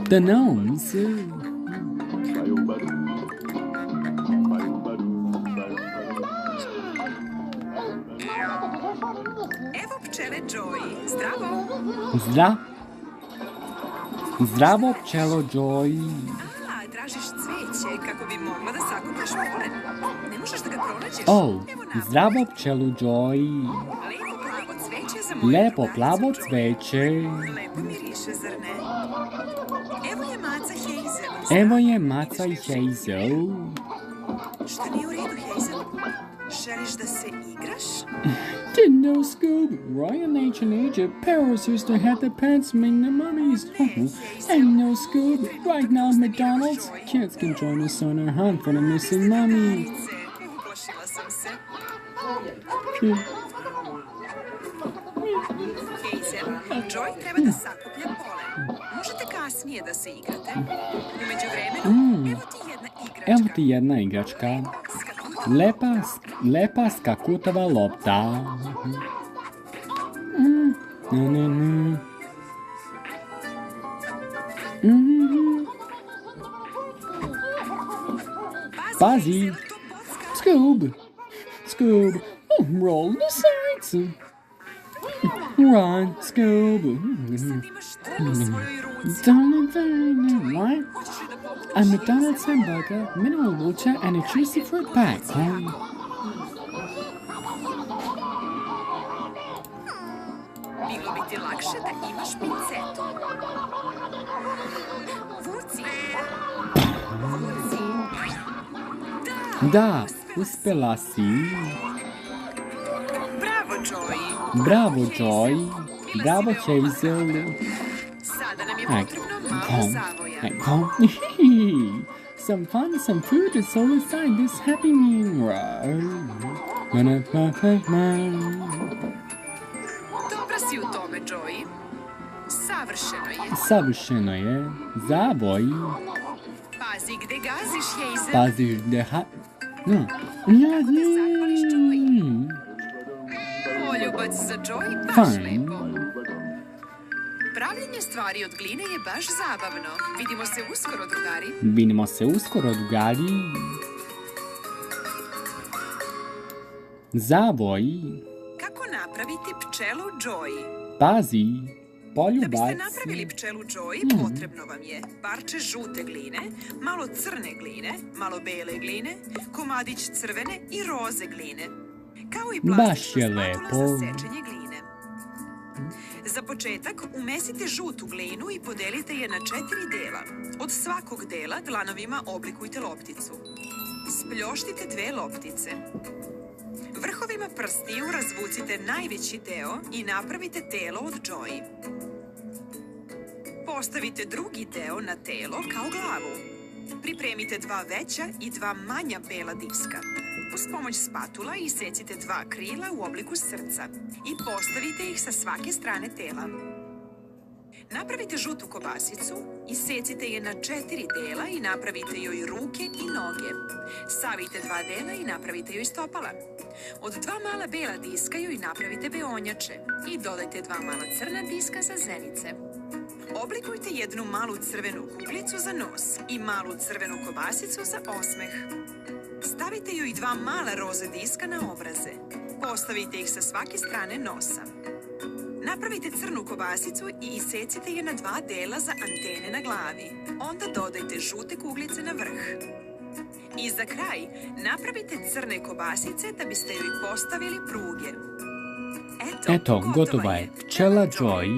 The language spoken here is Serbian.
The gnomes. Evo pčele Joy. Zdravo. Zdravo, pčelo Joy. Tražiš cveće kako bi mogla da sakupljaš polen. Ne možeš da ga pronađeš? Zdravo, pčelo Joy. Lepo plavo Lepo plavo cveće za moju drugaricu cveće. Joy. Lepo miriše, zar ne? Evo je maca i Hazel. Šta nije u redu, Hazel? Želiš da se igraš? Didn't know, Scoob. Roy in ancient Egypt, pharaohs used to have their pets make the mummies. Ain't no, Scoob. Right now, McDonald's. Kids can join us on our hunt for the missing mummy. Uplašila sam se. Hazel, Joy treba da sakuplja polen. Možete kasnije da se igrate. U međuvremenu, evo ti jedna igračka. Evo ti jedna igračka. Lepa skakutava lopta. Pazi. Scoob. Roll the sides. Run, Scoob. Sad imaš trn u svojoj ruci. What? A McDonald's hamburger, mineral water, and a juicy fruit pack. Bilo bi ti lakše da imaš pincetu. Vuci. Da, uspela si. Bravo, Joy. Bravo, Joy. Bravo, Hazel. Sada nam je potrebno malo zavoja. Some fun, some food is all inside this happy meal. Dobra si u tome, Joy. Savršeno je. Savršeno je. Zavoj. Pazi gde gaziš, Hazel. Paziš gde Poljubac za Joy baš Fine. lepo. Pravljenje stvari od gline je baš zabavno. Vidimo se uskoro, drugari. Vidimo se uskoro, drugari. Zavoj. Kako napraviti pčelu Joy? Pazi. Da Poljubac. biste napravili pčelu Joy, potrebno vam je parče žute gline, malo crne gline, malo bele gline, komadić crvene i roze gline, kao i Baš je plastična spatula lepo. za sečenje gline. Za početak umesite žutu glinu i podelite je na 4 dela. Od svakog dela dlanovima oblikujte lopticu. Spljoštite 2 loptice. Vrhovima prstiju razvucite najveći deo i napravite telo od Joy. Postavite drugi deo na telo kao glavu. Pripremite 2 veća i 2 manja bela diska. Uz pomoć spatula isecite 2 krila u obliku srca i postavite ih sa svake strane tela. Napravite žutu kobasicu, isecite je na 4 dela i napravite joj ruke i noge. Savijte 2 dela i napravite joj stopala. Od 2 mala bela diska joj napravite beonjače i dodajte 2 mala crna diska za zenice. Oblikujte jednu malu crvenu kuglicu za nos i malu crvenu kobasicu za osmeh. Stavite joj 2 mala roze diska na obraze. Postavite ih sa svake strane nosa. Napravite crnu kobasicu i isecite je na 2 dela za antene na glavi. Onda dodajte žute kuglice na vrh. I za kraj, napravite crne kobasice da biste joj postavili pruge. Eto, gotova je. Pčela Joy.